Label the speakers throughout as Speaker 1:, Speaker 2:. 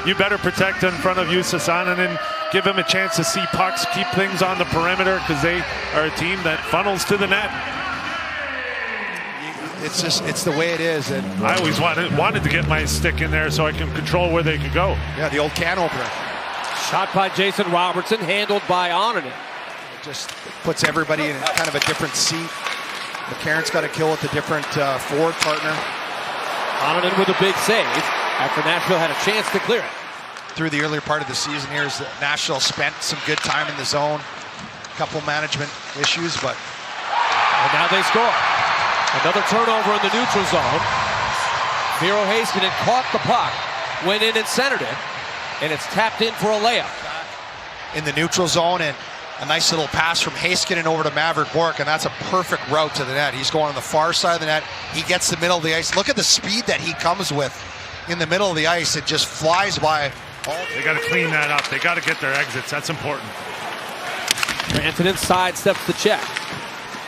Speaker 1: you better protect in front of Jussi Saarinen, give him a chance to see pucks, keep things on the perimeter, because they are a team that funnels to the net.
Speaker 2: It's the way it is. And
Speaker 1: I always wanted to get my stick in there so I can control where they could go.
Speaker 2: Yeah, the old can opener.
Speaker 3: Shot by Jason Robertson, handled by Oninen.
Speaker 2: It just puts everybody in kind of a different seat. McCarron's got to kill with a different forward partner.
Speaker 3: Oninen with a big save after Nashville had a chance to clear it.
Speaker 2: Through the earlier part of the season here, Nashville spent some good time in the zone. A couple management issues, but...
Speaker 3: And now they score. Another turnover in the neutral zone. Miro Heiskanen caught the puck, went in and centered it, and it's tapped in for a layup.
Speaker 2: In the neutral zone, and a nice little pass from Heiskanen over to Maverick Bourque, and that's a perfect route to the net. He's going on the far side of the net. He gets the middle of the ice. Look at the speed that he comes with in the middle of the ice. It just flies by.
Speaker 1: They got to clean that up. They got to get their exits. That's important.
Speaker 3: Rantanen sidesteps the check,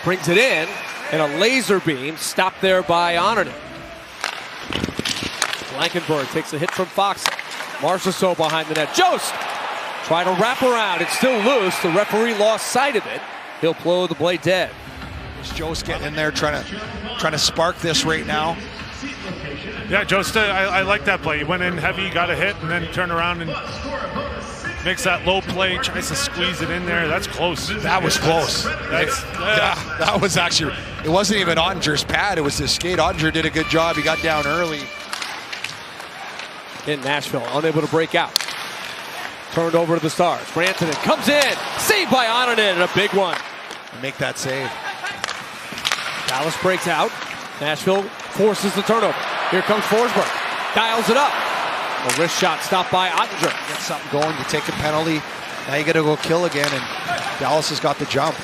Speaker 3: brings it in, and a laser beam stopped there by Oninen. Blankenburg takes a hit from Fox. Marchessault behind the net. Jost trying to wrap around. It's still loose. The referee lost sight of it. He'll blow the blade dead.
Speaker 2: Is Jost getting in there trying to spark this right now?
Speaker 1: Yeah, Jost, I like that play. He went in heavy, got a hit, and then turned around and makes that low play, tries to squeeze it in there. That's close.
Speaker 2: That was close. That was actually, it wasn't even Ottinger's pad. It was his skate. Ottinger did a good job. He got down early.
Speaker 3: In Nashville, unable to break out. Turned over to the Stars. Rantanen comes in. Saved by Oninen, and a big one.
Speaker 2: Make that save.
Speaker 3: Dallas breaks out. Nashville forces the turnover. Here comes Forsberg. Dials it up. A wrist shot stopped by Ottinger.
Speaker 2: Get something going, you take a penalty. Now you got to go kill again, and Dallas has got the jump.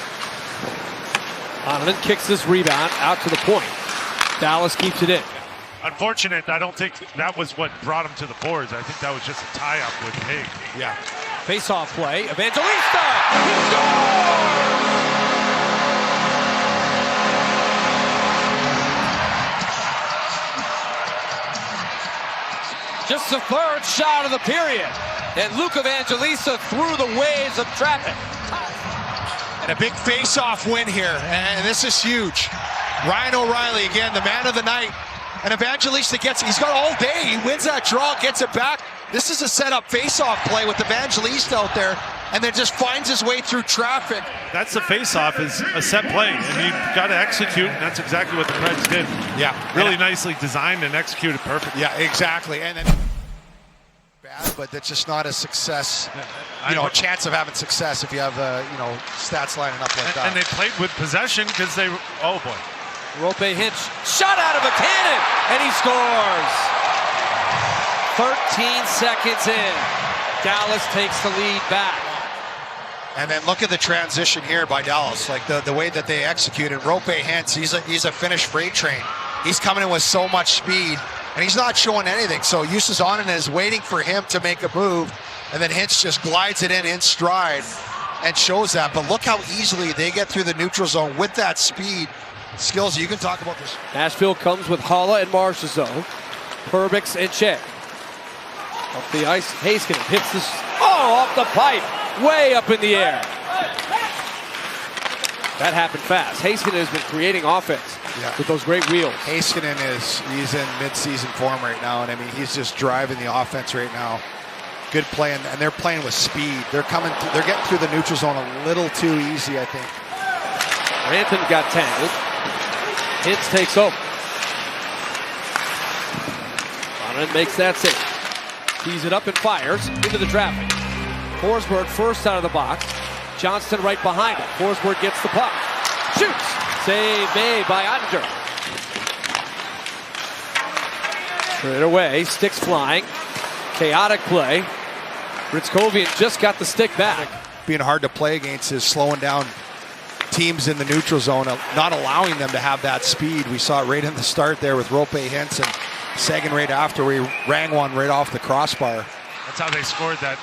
Speaker 3: Oninen kicks this rebound out to the point. Dallas keeps it in.
Speaker 1: Unfortunate, I don't think that was what brought him to the boards. I think that was just a tie-up with Haig.
Speaker 2: Yeah.
Speaker 3: Face-off play. Evangelista! He scores! Just the third shot of the period. And Luke Evangelista through the waves of traffic.
Speaker 2: And a big face-off win here. And this is huge. Ryan O'Reilly, again, the man of the night. And Evangelista he's got all day. He wins that draw, gets it back. This is a set-up face-off play with Evangelista out there, and then just finds his way through traffic.
Speaker 1: That's the face-off, is a set play, and you've got to execute, and that's exactly what the Preds did.
Speaker 2: Yeah.
Speaker 1: Really nicely designed and executed perfectly.
Speaker 2: Yeah, exactly. And then bad, but that's just not a success. A chance of having success if you have stats lining up like that.
Speaker 1: And they played with possession because they. Oh boy.
Speaker 3: Roope Hintz shot out of a cannon, and he scores. 13 seconds in. Dallas takes the lead back.
Speaker 2: And then look at the transition here by Dallas, like the way that they executed. Roope Hintz, he's a Finnish freight train. He's coming in with so much speed, and he's not showing anything. So Jussi Saarinen is waiting for him to make a move, and then Hintz just glides it in stride and shows that. But look how easily they get through the neutral zone with that speed. Skills, you can talk about this.
Speaker 3: Nashville comes with Haula and Marchessault, Perbix and Che. Up the ice, Heiskanen hits this. Oh, off the pipe, way up in the air. That happened fast. Heiskanen has been creating offense with those great wheels.
Speaker 2: Heiskanen he's in mid-season form right now, and I mean he's just driving the offense right now. Good play, and they're playing with speed. They're getting through the neutral zone a little too easy, I think.
Speaker 3: Rantanen got tangled. Hintz takes over. Oninen makes that save. Tees it up and fires into the traffic. Forsberg first out of the box. Johnston right behind him. Forsberg gets the puck. Shoots. Save made by Ottinger. Straight away. Sticks flying. Chaotic play. Ritzkovian just got the stick back.
Speaker 2: Being hard to play against is slowing down teams in the neutral zone, not allowing them to have that speed. We saw it right in the start there with Roope Hintz, and second right after we rang one right off the crossbar.
Speaker 1: That's how they scored that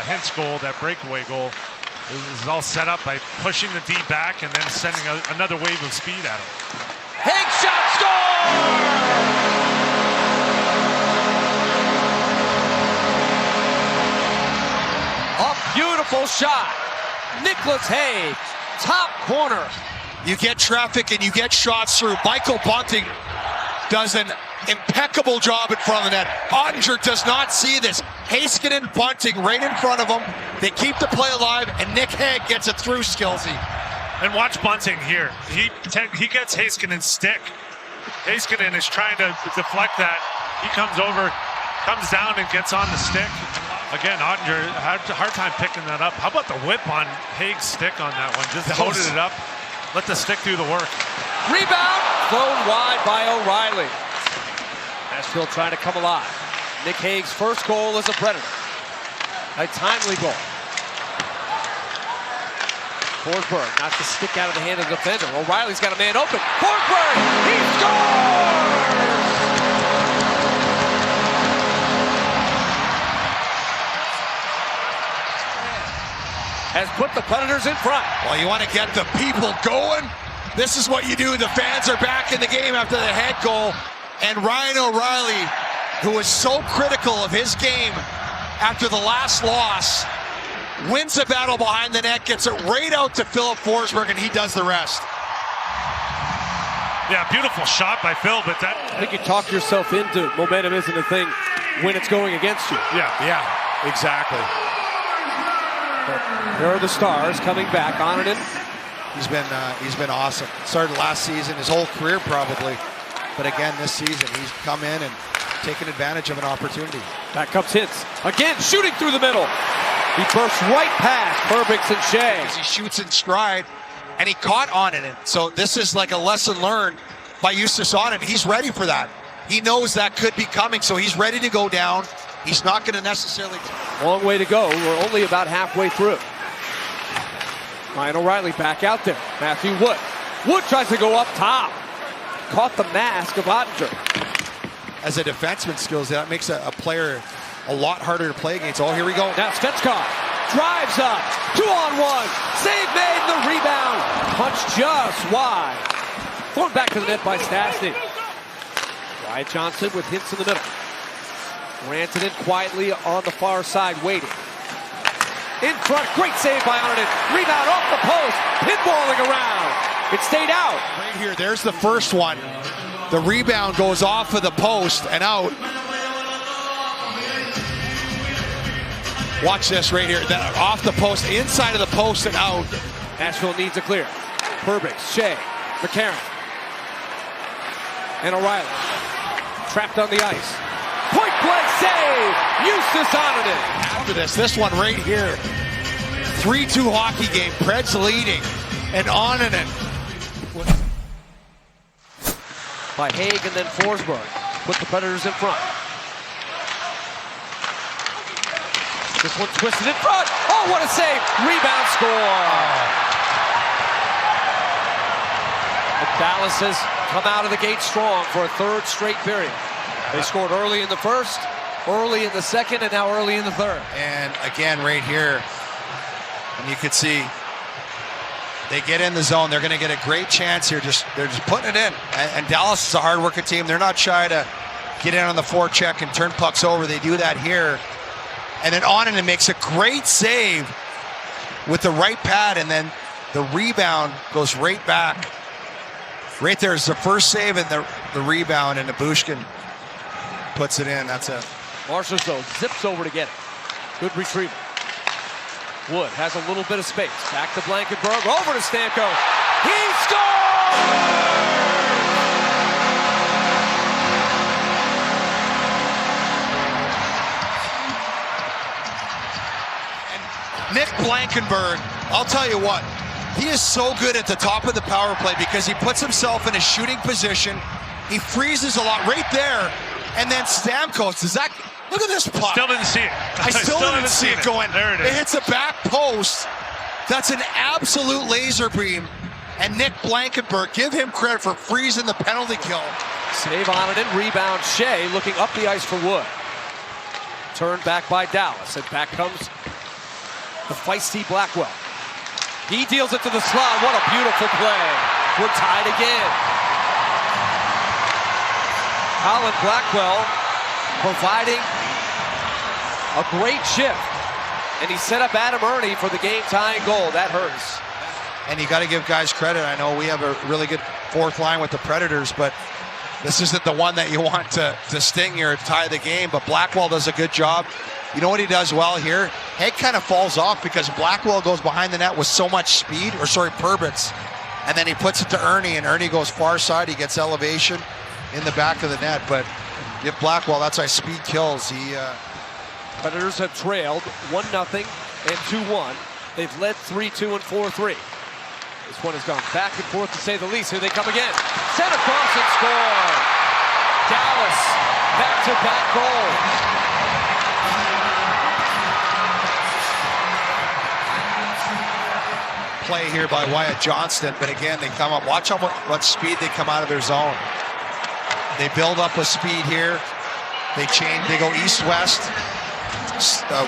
Speaker 1: Hintz goal, that breakaway goal. It was all set up by pushing the D back and then sending another wave of speed at him.
Speaker 3: Haig shot, score! beautiful shot. Nicholas Hague, top corner.
Speaker 2: You get traffic and you get shots through. Michael Bunting does an impeccable job in front of the net. Ottinger does not see this. Heiskanen, Bunting right in front of him. They keep the play alive, and Nick Hague gets it through Skillsy.
Speaker 1: And watch Bunting here. He gets Heiskanen's stick. Heiskanen is trying to deflect that. He comes over, comes down and gets on the stick. Again, Ottinger had a hard time picking that up. How about the whip on Hague's stick on that one? Just loaded it up. Let the stick do the work.
Speaker 3: Rebound, thrown wide by O'Reilly. Nashville trying to come alive. Nick Hague's first goal as a Predator. A timely goal. Forsberg knocks the stick out of the hand of the defender. O'Reilly's got a man open. Forsberg, he scores! Has put the Predators in front.
Speaker 2: Well, you want to get the people going? This is what you do. The fans are back in the game after the head goal. And Ryan O'Reilly, who was so critical of his game after the last loss, wins the battle behind the net, gets it right out to Philip Forsberg, and he does the rest.
Speaker 1: Yeah, beautiful shot by Phil, but that...
Speaker 3: I think you talk yourself into momentum isn't a thing when it's going against you.
Speaker 2: Yeah, exactly.
Speaker 3: There are the Stars coming back on it.
Speaker 2: He's been awesome. Started last season, his whole career probably. But again, this season, he's come in and taken advantage of an opportunity.
Speaker 3: Back comes Hintz. Again, shooting through the middle. He bursts right past Perbix and Shea.
Speaker 2: He shoots in stride, and he caught on it. So this is like a lesson learned by Justus Onnen. He's ready for that. He knows that could be coming, so he's ready to go down. He's not going to necessarily...
Speaker 3: Long way to go. We're only about halfway through. Ryan O'Reilly back out there. Matthew Wood. Wood tries to go up top. Caught the mask of Ottinger.
Speaker 2: As a defenseman skills, that makes a player a lot harder to play against. Oh, here we go.
Speaker 3: Now Svechkov drives up. 2-on-1. Save made, the rebound. Punch just wide. Thrown back to the net by Stastny. Wyatt Johnson with Hintz in the middle. Rantanen quietly on the far side, waiting. In front, great save by Arnott. Rebound off the post, pinballing around. It stayed out.
Speaker 2: Right here, there's the first one. The rebound goes off of the post and out. Watch this right here. Off the post, inside of the post and out.
Speaker 3: Nashville needs a clear. Perbix, Shea, McCarron, and O'Reilly. Trapped on the ice. Point blank save! Justus Onnen.
Speaker 2: After this one right here. 3-2 hockey game. Preds leading. And Onnen.
Speaker 3: By Hague and then Forsberg. Put the Predators in front. This one twisted in front. Oh, what a save! Rebound score! The Dallas has come out of the gate strong for a third straight period. They scored early in the first, early in the second, and now early in the third.
Speaker 2: And again, right here, and you can see they get in the zone. They're going to get a great chance here. They're just putting it in. And Dallas is a hard-working team. They're not shy to get in on the forecheck and turn pucks over. They do that here. And then Onnen makes a great save with the right pad, and then the rebound goes right back. Right there is the first save and the rebound, and Nebushkin puts it in. That's it.
Speaker 3: Marchessault zips over to get it. Good retrieval. Wood has a little bit of space. Back to Blankenburg. Over to Stamkos. He scores!
Speaker 2: Nick Blankenburg, I'll tell you what, he is so good at the top of the power play because he puts himself in a shooting position. He freezes a lot right there. And then Stamkos, look at this puck.
Speaker 1: Still didn't see it.
Speaker 2: I still didn't see it going.
Speaker 1: There it is.
Speaker 2: It hits the back post. That's an absolute laser beam. And Nick Blankenburg, give him credit for freezing the penalty kill.
Speaker 3: Save on it and rebound. Shea looking up the ice for Wood. Turned back by Dallas, and back comes the feisty Blackwell. He deals it to the slot. What a beautiful play. We're tied again. Colin Blackwell providing a great shift and he set up Adam Ernie for the game-tying goal. That hurts.
Speaker 2: And you got to give guys credit. I know we have a really good fourth line with the Predators, but this isn't the one that you want to sting you or tie the game. But Blackwell does a good job. You know what he does well here? Head kind of falls off because Blackwell goes behind the net with so much speed, Perbitz. And then he puts it to Ernie, and Ernie goes far side. He gets elevation in the back of the net. But give Blackwell, that's why speed kills.
Speaker 3: Predators have trailed 1-0 and 2-1. They've led 3-2 and 4-3. This one has gone back and forth to say the least. Here they come again. Sent across and score. Dallas, back-to-back goal.
Speaker 2: Play here by Wyatt Johnston, but again, they come up. Watch on what speed they come out of their zone. They build up with speed here. They change. They go east-west.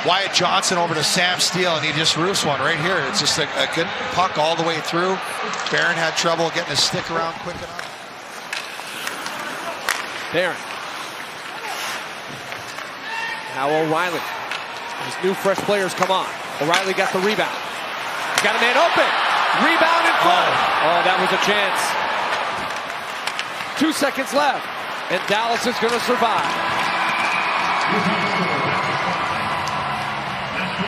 Speaker 2: Wyatt Johnson over to Sam Steele, and he just roofs one right here. It's just a good puck all the way through. Barron had trouble getting his stick around quick enough.
Speaker 3: Barron. Now O'Reilly. His new fresh players come on. O'Reilly got the rebound. Got a man open. Rebound in front. Oh, that was a chance. 2 seconds left, and Dallas is going to survive.